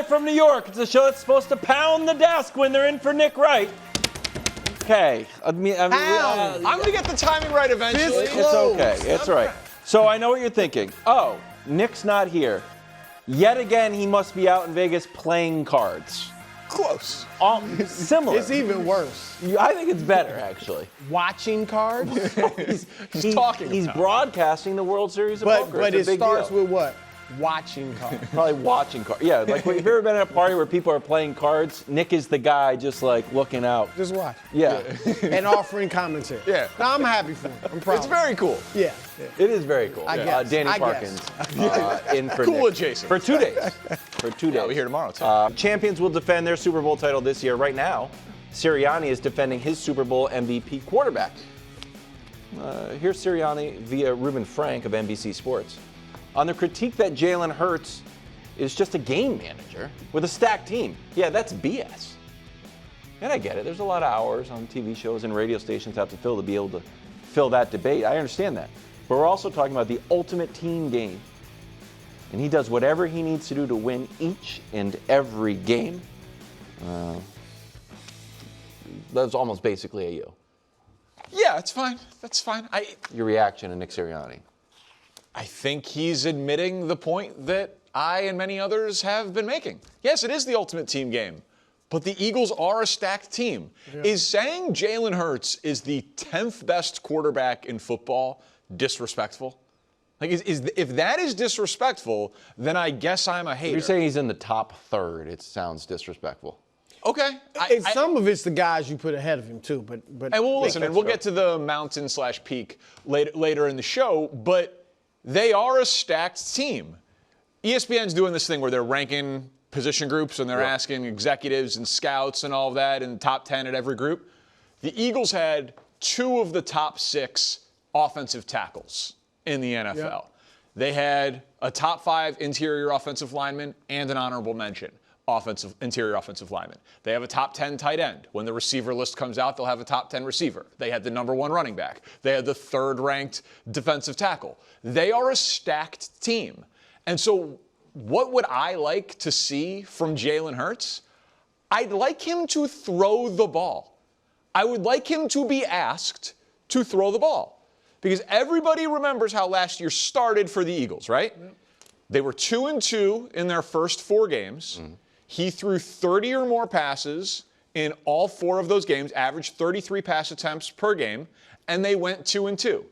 Live from New York. It's a show that's supposed to pound the desk when they're in for Nick Wright. Okay. I'm going to get the timing right eventually. It's okay. It's all right. So I know what you're thinking. Oh, Nick's not here. Yet again, he must be out in Vegas playing cards. Close. Similar. It's even worse. I think it's better, actually. Watching cards? He's broadcasting the World Series of Poker. But it's it starts with what? Watching cards. Probably watching cards. Yeah, like if you've ever been at a party where people are playing cards, Nick is the guy just like looking out. Just watch. Yeah. And offering commentary. Yeah. No, I'm happy for him. I'm proud. It's very cool. Yeah. It is very cool. I guess. Danny I Parkins guess. in for Cool Nick. adjacent. For 2 days. For 2 days. Yeah, we're here tomorrow, too. Champions will defend their Super Bowl title this year. Right now, Sirianni is defending his Super Bowl MVP quarterback. Here's Sirianni via Ruben Frank of NBC Sports. On the critique that Jalen Hurts is just a game manager with a stacked team. Yeah, that's BS. And I get it. There's a lot of hours on TV shows and radio stations have to fill to be able to fill that debate. I understand that. But we're also talking about the ultimate team game. And he does whatever he needs to do to win each and every game. That's almost basically a you. Yeah, it's fine. That's fine. Your reaction to Nick Sirianni. I think he's admitting the point that I and many others have been making. Yes, it is the ultimate team game, but the Eagles are a stacked team. Yeah. Is saying Jalen Hurts is the 10th best quarterback in football disrespectful? Like, if that is disrespectful, then I guess I'm a hater. If you're saying he's in the top third, it sounds disrespectful. Okay. Some of it's the guys you put ahead of him, too. But and we'll listen, and we'll get to the mountain/peak later in the show, but they are a stacked team. ESPN's doing this thing where they're ranking position groups and they're asking executives and scouts and all of that and top 10 at every group. The Eagles had 2 of the top 6 offensive tackles in the NFL. Yeah. They had a top 5 interior offensive lineman and an honorable mention interior offensive lineman. They have a top 10 tight end. When the receiver list comes out, they'll have a top 10 receiver. They had the number 1 running back. They had the 3rd ranked defensive tackle. They are a stacked team. And so what would I like to see from Jalen Hurts? I'd like him to throw the ball. I would like him to be asked to throw the ball. Because everybody remembers how last year started for the Eagles, right? Yep. They were 2-2 in their first 4 games. Mm-hmm. He threw 30 or more passes in all 4 of those games, averaged 33 pass attempts per game, and they went 2-2.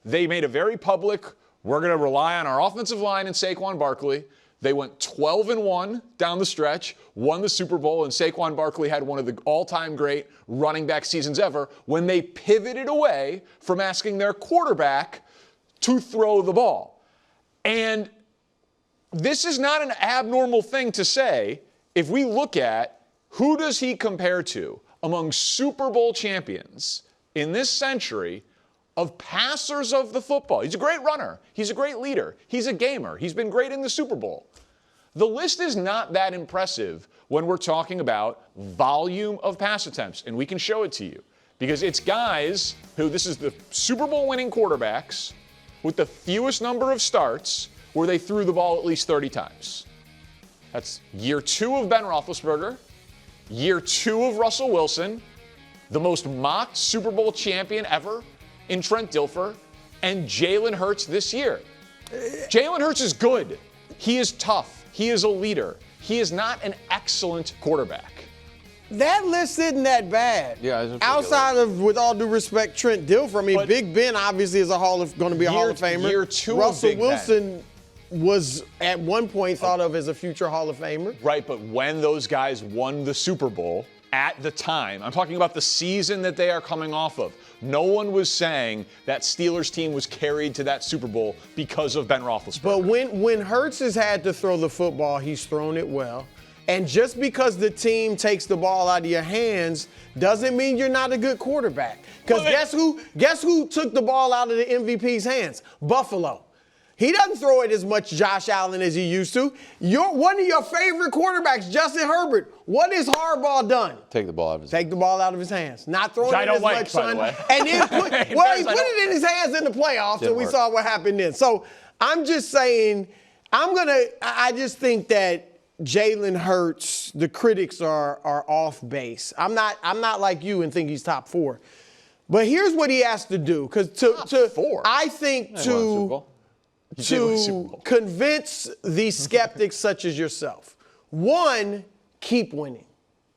They made a very public, we're going to rely on our offensive line and Saquon Barkley. They went 12-1 down the stretch, won the Super Bowl, and Saquon Barkley had one of the all-time great running back seasons ever when they pivoted away from asking their quarterback to throw the ball. And this is not an abnormal thing to say if we look at who does he compare to among Super Bowl champions in this century of passers of the football. He's a great runner. He's a great leader. He's a gamer. He's been great in the Super Bowl. The list is not that impressive when we're talking about volume of pass attempts, and we can show it to you because it's guys who, this is the Super Bowl winning quarterbacks with the fewest number of starts where they threw the ball at least 30 times. That's year 2 of Ben Roethlisberger, year 2 of Russell Wilson, the most mocked Super Bowl champion ever in Trent Dilfer, and Jalen Hurts this year. Jalen Hurts is good. He is tough. He is a leader. He is not an excellent quarterback. That list isn't that bad. Yeah, outside of, with all due respect, Trent Dilfer. I mean, Big Ben obviously is going to be a Hall of Famer. Year 2 Russell of Big Wilson Ben was at one point thought of as a future Hall of Famer. Right, but when those guys won the Super Bowl at the time, I'm talking about the season that they are coming off of, no one was saying that Steelers team was carried to that Super Bowl because of Ben Roethlisberger. But when Hurts has had to throw the football, he's thrown it well. And just because the team takes the ball out of your hands doesn't mean you're not a good quarterback. Because guess who took the ball out of the MVP's hands? Buffalo. He doesn't throw it as much Josh Allen as he used to. One of your favorite quarterbacks, Justin Herbert, what has Harbaugh done? Take the ball out of his hands. Take the ball out of his hands. Not throwing it as much, son. By the way. And then he put it in his hands in the playoffs, and we saw what happened then. So I'm just saying, I just think that Jalen Hurts, the critics are off base. I'm not like you and think he's top 4. But here's what he has to do. Because I think to convince the skeptics such as yourself, 1, keep winning.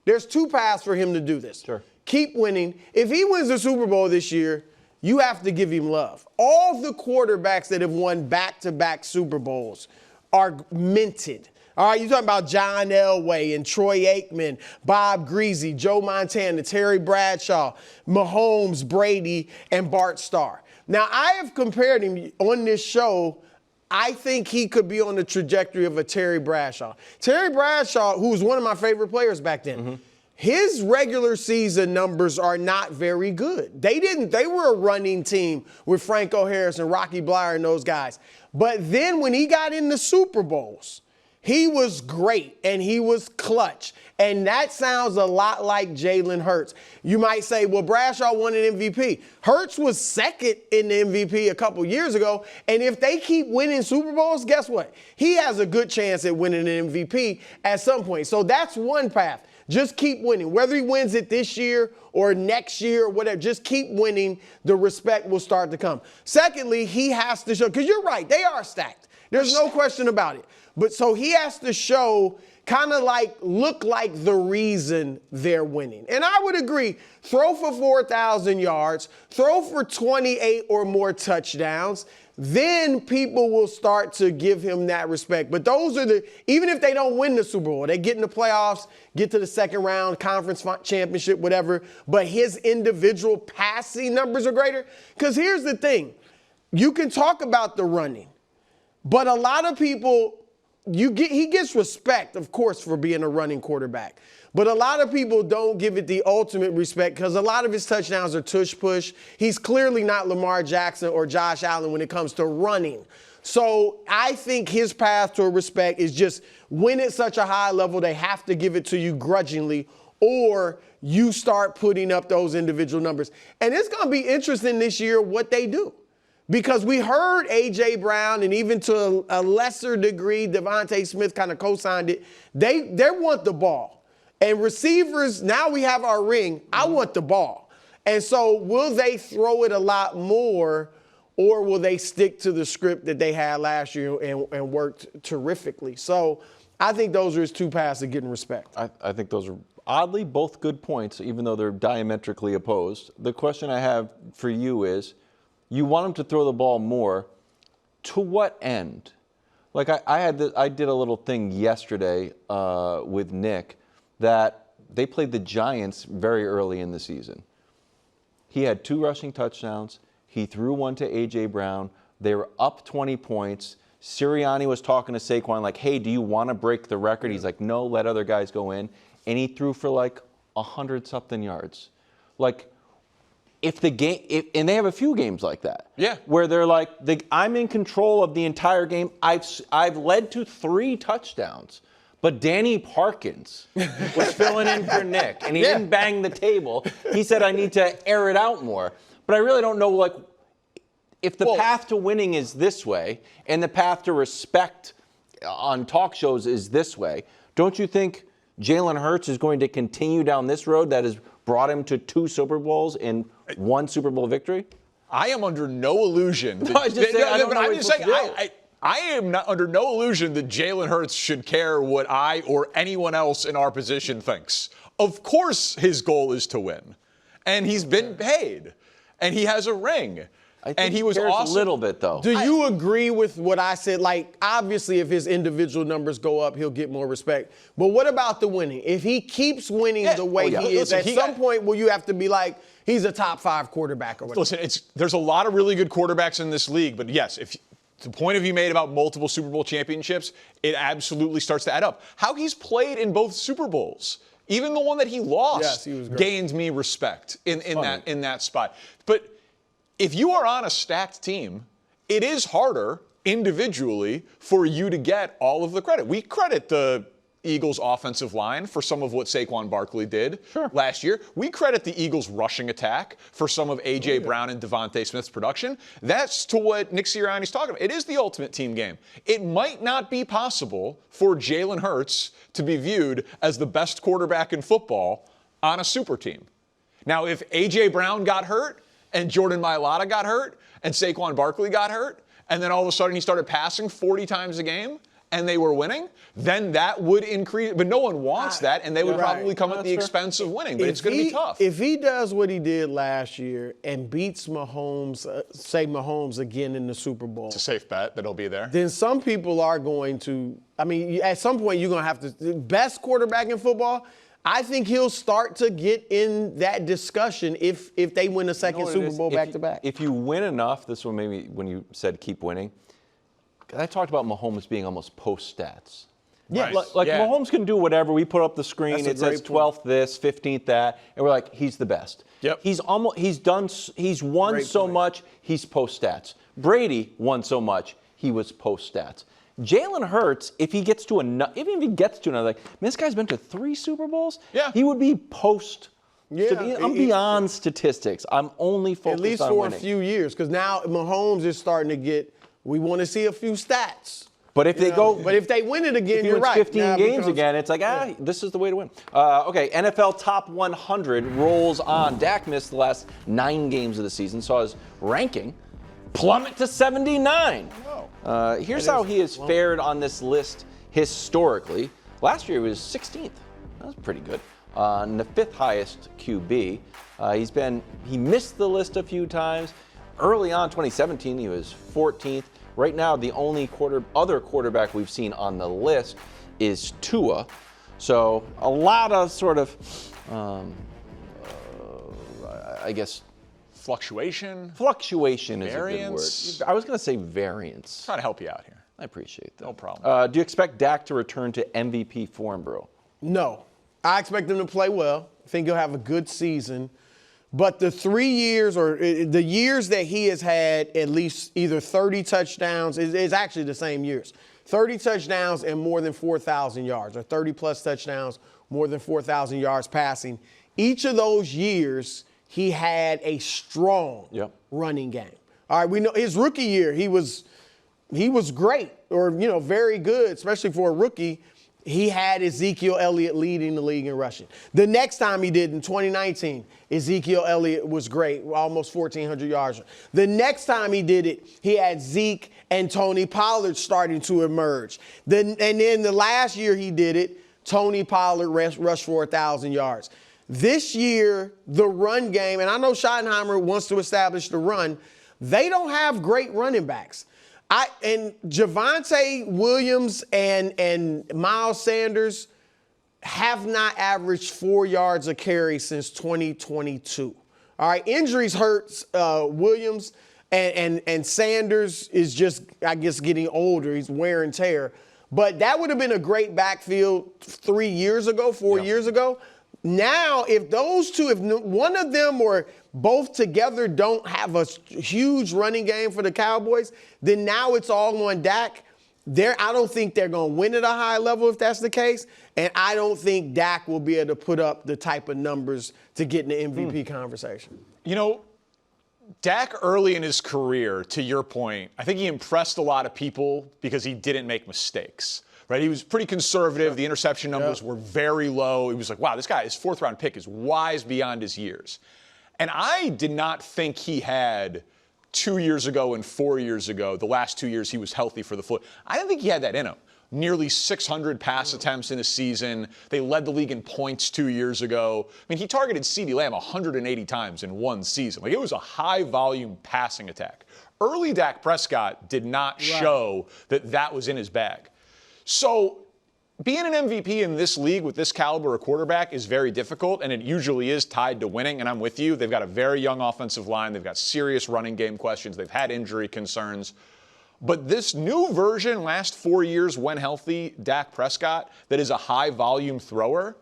There's 2 paths for him to do this. Sure. Keep winning. If he wins the Super Bowl this year, you have to give him love. All the quarterbacks that have won back-to-back Super Bowls are minted. All right, you're talking about John Elway and Troy Aikman, Bob Greasy, Joe Montana, Terry Bradshaw, Mahomes, Brady, and Bart Starr. Now, I have compared him on this show. I think he could be on the trajectory of a Terry Bradshaw. Terry Bradshaw, who was one of my favorite players back then, his regular season numbers are not very good. They were a running team with Franco Harris and Rocky Bleier and those guys. But then when he got in the Super Bowls, he was great, and he was clutch. And that sounds a lot like Jalen Hurts. You might say, well, Bradshaw won an MVP. Hurts was second in the MVP a couple years ago. And if they keep winning Super Bowls, guess what? He has a good chance at winning an MVP at some point. So that's one path. Just keep winning. Whether he wins it this year or next year or whatever, just keep winning. The respect will start to come. Secondly, he has to show, because you're right, they are stacked. There's no question about it. But so he has to show, kind of like, look like the reason they're winning. And I would agree, throw for 4,000 yards, throw for 28 or more touchdowns, then people will start to give him that respect. But those are even if they don't win the Super Bowl, they get in the playoffs, get to the second round, conference championship, whatever, but his individual passing numbers are greater. Because here's the thing, you can talk about the running, but a lot of people, he gets respect, of course, for being a running quarterback. But a lot of people don't give it the ultimate respect because a lot of his touchdowns are tush-push. He's clearly not Lamar Jackson or Josh Allen when it comes to running. So I think his path to respect is just win at such a high level, they have to give it to you grudgingly, or you start putting up those individual numbers. And it's going to be interesting this year what they do. Because we heard A.J. Brown and even to a lesser degree, Devontae Smith kind of co-signed it. They want the ball. And receivers, now we have our ring. I want the ball. And so will they throw it a lot more, or will they stick to the script that they had last year and worked terrifically? So I think those are his 2 paths to getting respect. I think those are oddly both good points, even though they're diametrically opposed. The question I have for you is, you want him to throw the ball more. To what end? Like I did a little thing yesterday with Nick that they played the Giants very early in the season. He had 2 rushing touchdowns. He threw one to A.J. Brown. They were up 20 points. Sirianni was talking to Saquon like, hey, do you want to break the record? He's like, no, let other guys go in. And he threw for like 100-something yards. Like, if the game, and they have a few games like that. Yeah. Where they're like, I'm in control of the entire game. I've led to 3 touchdowns. But Danny Parkins was filling in for Nick, and he didn't bang the table. He said, I need to air it out more. But I really don't know, like, if the path to winning is this way, and the path to respect on talk shows is this way, don't you think Jalen Hurts is going to continue down this road that has brought him to 2 Super Bowls and 1 Super Bowl victory? I am under no illusion. I am not under no illusion that Jalen Hurts should care what I or anyone else in our position thinks. Of course his goal is to win. And he's been paid. And he has a ring. And he was awesome. A little bit, though. Do you agree with what I said? Like, obviously, if his individual numbers go up, he'll get more respect. But what about the winning? If he keeps winning the way he is, at some point will you have to be like, he's a top 5 quarterback or whatever? Listen, there's a lot of really good quarterbacks in this league. But, yes, if the point of you made about multiple Super Bowl championships, it absolutely starts to add up. How he's played in both Super Bowls, even the one that he lost, gained me respect in that spot. But if you are on a stacked team, it is harder individually for you to get all of the credit. We credit the Eagles offensive line for some of what Saquon Barkley did last year. We credit the Eagles rushing attack for some of A.J. Brown and Devontae Smith's production. That's to what Nick Sirianni's talking about. It is the ultimate team game. It might not be possible for Jalen Hurts to be viewed as the best quarterback in football on a super team. Now, if A.J. Brown got hurt and Jordan Mailata got hurt and Saquon Barkley got hurt, and then all of a sudden he started passing 40 times a game, and they were winning, then that would increase. But no one wants that, and they would probably come at the expense of winning. But it's going to be tough. If he does what he did last year and beats Mahomes, say Mahomes again in the Super Bowl. It's a safe bet that he'll be there. Then some people are going to, I mean, at some point you're going to have to, the best quarterback in football, I think he'll start to get in that discussion if they win a second Super Bowl back-to-back. If you win enough, this one maybe when you said keep winning, I talked about Mahomes being almost post-stats. Yeah, Right. Like Mahomes can do whatever. We put up the screen. That's a It says great point. 12th this, 15th that, and we're like, he's the best. Yep. He's won Great so point. much. He's post-stats. Brady won so much. He was post-stats. Jalen Hurts, if he gets to another, like, man, this guy's been to 3 Super Bowls. Yeah. He would be post. Yeah, I'm beyond statistics. I'm only focused on At least winning. for a few years, because now Mahomes is starting to get, we want to see a few stats. But if they go, But if they win it again, if he you're wins right. 15 Now it games becomes- again, it's like, this is the way to win. Okay, NFL Top 100 rolls on. Dak missed the last 9 games of the season, saw his ranking plummet to 79. Here's how he has fared on this list historically. Last year he was 16th. That was pretty good. And the 5th highest QB. He missed the list a few times. Early on, 2017, he was 14th. Right now, the only other quarterback we've seen on the list is Tua. So a lot of sort of, I guess, Fluctuation. fluctuation is Variance. a good word. I was going to say variance. Trying to help you out here. I appreciate that. No problem. Do you expect Dak to return to MVP form, bro? No. I expect him to play well. I think he'll have a good season. But the 3 years or the years that he has had at least either 30 touchdowns, is actually the same years. 30 touchdowns and more than 4,000 yards, or 30-plus touchdowns, more than 4,000 yards passing. Each of those years, he had a strong running game. All right, we know his rookie year, he was great, or, very good, especially for a rookie. He had Ezekiel Elliott leading the league in rushing. The next time he did in 2019, Ezekiel Elliott was great, almost 1,400 yards. The next time he did it, he had Zeke and Tony Pollard starting to emerge. And then the last year he did it, Tony Pollard rushed for 1,000 yards. This year, the run game, and I know Schottenheimer wants to establish the run, they don't have great running backs. And Javonte Williams and Miles Sanders have not averaged 4 yards a carry since 2022. All right, injuries hurts Williams, and Sanders is just, I guess, getting older. He's wear and tear. But that would have been a great backfield 4 years ago. Now, if those two, if one of them or both together don't have a huge running game for the Cowboys, then now it's all on Dak. I don't think they're going to win at a high level if that's the case, and I don't think Dak will be able to put up the type of numbers to get in the MVP conversation. Dak early in his career, to your point, I think he impressed a lot of people because he didn't make mistakes. Right? He was pretty conservative. The interception numbers were very low. He was like, wow, this guy, his 4th-round pick is wise beyond his years. And I did not think he had 2 years ago and 4 years ago, the last 2 years he was healthy for the foot. I didn't think he had that in him. Nearly 600 pass attempts in a season. They led the league in points 2 years ago. I mean, he targeted CeeDee Lamb 180 times in one season. Like, it was a high-volume passing attack. Early Dak Prescott did not show that was in his bag. So being an MVP in this league with this caliber of quarterback is very difficult, and it usually is tied to winning, and I'm with you. They've got a very young offensive line. They've got serious running game questions. They've had injury concerns. But this new version, last 4 years when healthy, Dak Prescott, that is a high-volume thrower,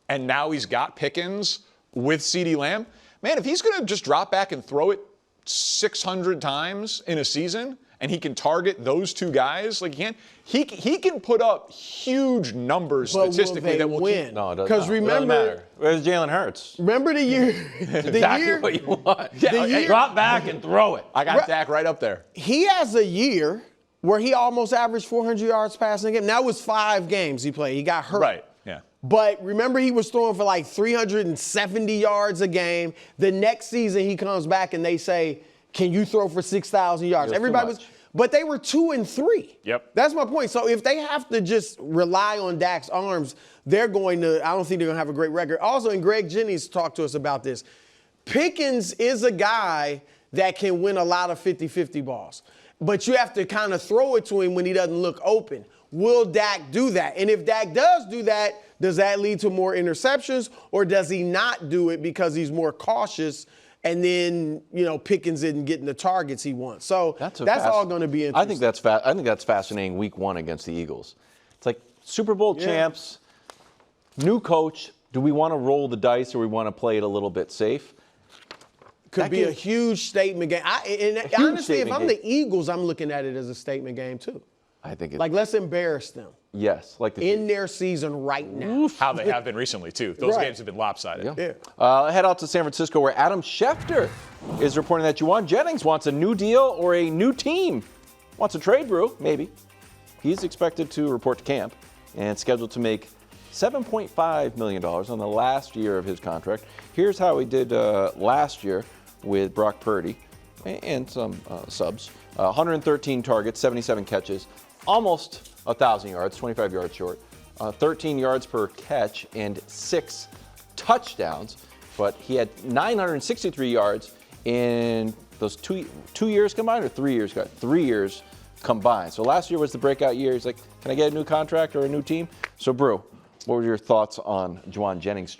and now he's got Pickens with CeeDee Lamb. Man, if he's going to just drop back and throw it 600 times in a season and he can target those two guys, like he can put up huge numbers statistically that will win. No, it doesn't. Because remember, matter. Where's Jalen Hurts? remember the year, Exactly what you want. Drop back and throw it. I got Dak right up there. he has a year where he almost averaged 400 yards passing a game. That was 5 games he played. He got hurt. Right. Yeah. But remember, he was throwing for like 370 yards a game. The next season, he comes back and they say, "Can you throw for 6,000 yards?" Everybody was, but they were 2 and 3. Yep. That's my point. So if they have to just rely on Dak's arms, they're going to. I don't think they're going to have a great record. Also, and Greg Jennings talked to us about this. Pickens is a guy that can win a lot of 50-50 balls, but you have to kind of throw it to him when he doesn't look open. Will Dak do that? And if Dak does do that, does that lead to more interceptions, or does he not do it because he's more cautious and then, Pickens isn't getting the targets he wants? So that's all going to be interesting. I think that's fascinating week 1 against the Eagles. It's like Super Bowl champs, new coach. Do we want to roll the dice or we want to play it a little bit safe? Could be a huge statement game. Honestly, if I'm the Eagles, I'm looking at it as a statement game too. I think it's like, let's embarrass them. Yes, like in their season right now. How they have been recently too. Those games have been lopsided. Yeah. Head out to San Francisco, where Adam Schefter is reporting that Jauan Jennings wants a new deal or a new team. Wants a trade, Brew, maybe. He's expected to report to camp and scheduled to make $7.5 million on the last year of his contract. Here's how he did last year with Brock Purdy and some subs. 113 targets, 77 catches, almost 1,000 yards, 25 yards short, 13 yards per catch, and 6 touchdowns. But he had 963 yards in those two years combined, or 3 years? 3 years combined. So last year was the breakout year. He's like, can I get a new contract or a new team? So, Brew, what were your thoughts on Jauan Jennings'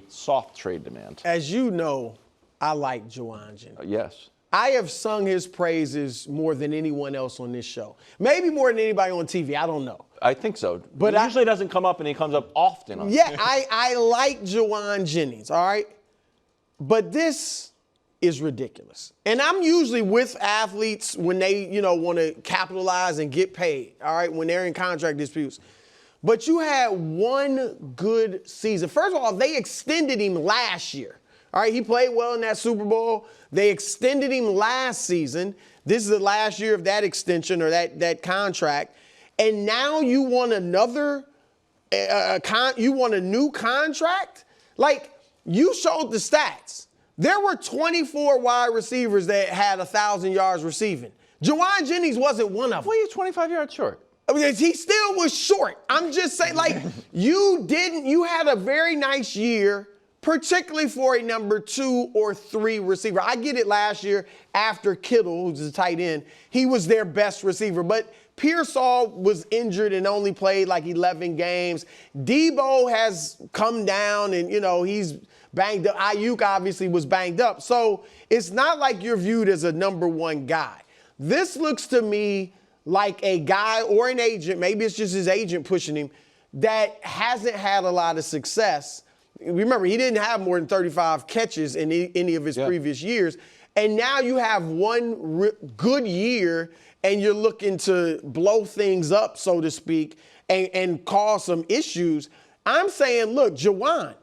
soft trade demand? As you know, I like Jauan Jennings. Yes. I have sung his praises more than anyone else on this show. Maybe more than anybody on TV. I don't know. I think so. But he usually doesn't come up, and he comes up often. I like Jauan Jennings, all right? But this is ridiculous. And I'm usually with athletes when they, want to capitalize and get paid, all right, when they're in contract disputes. But you had one good season. First of all, they extended him last year. All right, he played well in that Super Bowl. They extended him last season. This is the last year of that extension or that contract. And now you want you want a new contract? Like, you showed the stats. There were 24 wide receivers that had 1,000 yards receiving. Jauan Jennings wasn't one of them. Well, he was 25 yards short. I mean, he still was short. I'm just saying, you had a very nice year, particularly for a number 2 or 3 receiver. I get it last year after Kittle, who's a tight end, he was their best receiver. But Broussard was injured and only played like 11 games. Debo has come down and, he's banged up. Ayuk obviously was banged up. So it's not like you're viewed as a number 1 guy. This looks to me like a guy or an agent, maybe it's just his agent pushing him, that hasn't had a lot of success. Remember, he didn't have more than 35 catches in any of his previous years. And now you have one good year and you're looking to blow things up, so to speak, and cause some issues. I'm saying, look, Jauan,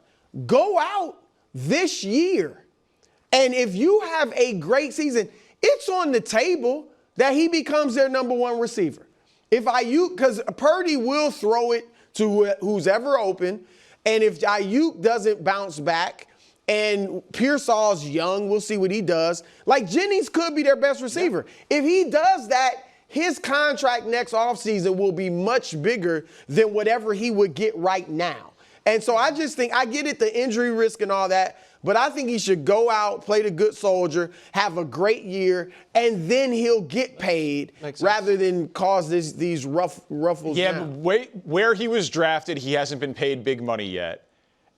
go out this year. And if you have a great season, it's on the table that he becomes their number 1 receiver. Because Purdy will throw it to who's ever open. And if Ayuk doesn't bounce back and Broussard's young, we'll see what he does. Like, Jennings could be their best receiver. If he does that, his contract next offseason will be much bigger than whatever he would get right now. And so I just think, I get it, the injury risk and all that, but I think he should go out, play the good soldier, have a great year, and then he'll get paid rather than cause these ruffles. Yeah, down. but where he was drafted, he hasn't been paid big money yet.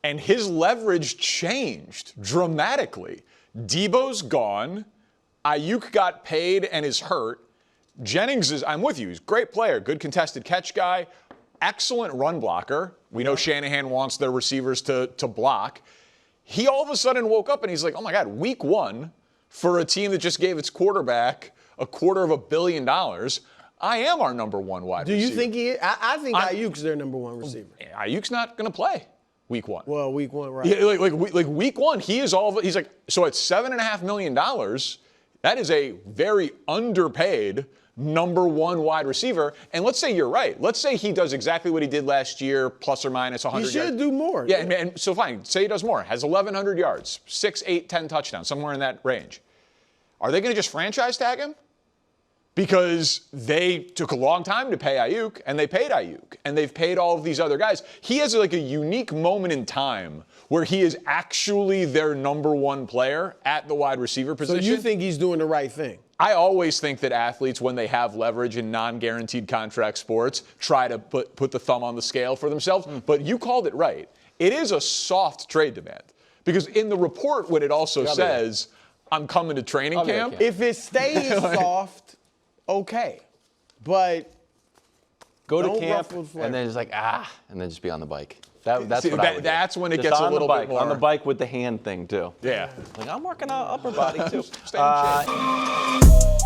And his leverage changed dramatically. Debo's gone. Ayuk got paid and is hurt. Jennings I'm with you, he's a great player, good contested catch guy, excellent run blocker. We know Shanahan wants their receivers to block. He all of a sudden woke up and he's like, oh my God, week 1 for a team that just gave its quarterback $250 million, I am our number one wide receiver. Do you think he is? I think Ayuk's their number one receiver. Ayuk's not going to play week 1. Well, week 1, right. Yeah, like week 1, he's like, so at $7.5 million, that is a very underpaid number one wide receiver. And let's say you're right. Let's say he does exactly what he did last year, plus or minus 100 yards. He should do more. Yeah, and so fine. Say he does more. Has 1,100 yards, 6, 8, 10 touchdowns, somewhere in that range. Are they going to just franchise tag him? Because they took a long time to pay Ayuk, and they paid Ayuk, and they've paid all of these other guys. He has like a unique moment in time where he is actually their number one player at the wide receiver position. So you think he's doing the right thing? I always think that athletes, when they have leverage in non-guaranteed contract sports, try to put the thumb on the scale for themselves. But you called it right. It is a soft trade demand. Because in the report, what it also says, I'm coming to training camp. If it stays soft, okay. But go to camp and then just like, and then just be on the bike. That's See, what I would that's do. when it Just gets a on little the bike, bit more. on the bike with the hand thing too. Yeah. Like I'm working on upper body too. Stay in shape.